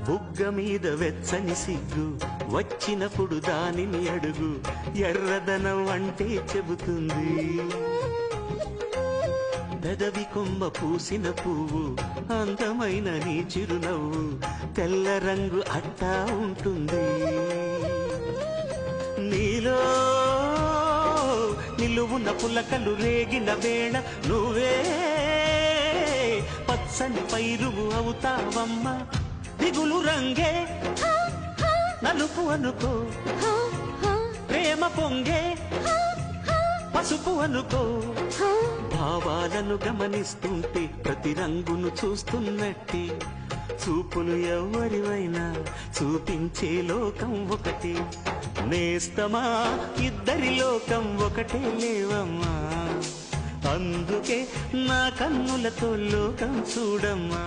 బుగ్గ మీద వెచ్చని సిగ్గు వచ్చినప్పుడు దానిని అడుగు ఎర్రదనం అంటే చెబుతుంది పెదవి కొమ్మ పూసిన పువ్వు అందమైన నీ చిరునవ్వు తెల్ల రంగు అట్టా ఉంటుంది నీలో నిలువున్న పులకలు రేగిన వేళ నువ్వే పచ్చని పైరువు అవుతావమ్మా దిగులు రంగే నలుపు అనుకో ప్రేమ పొంగే పసుపు అనుకో భావాలను గమనిస్తుంటే ప్రతి రంగును చూస్తున్నట్టే చూపులు ఎవరివైనా చూపించే లోకం ఒకటి నేస్తమా ఇద్దరి లోకం ఒకటే లేవమ్మా అందుకే నా కన్నులతో లోకం చూడమ్మా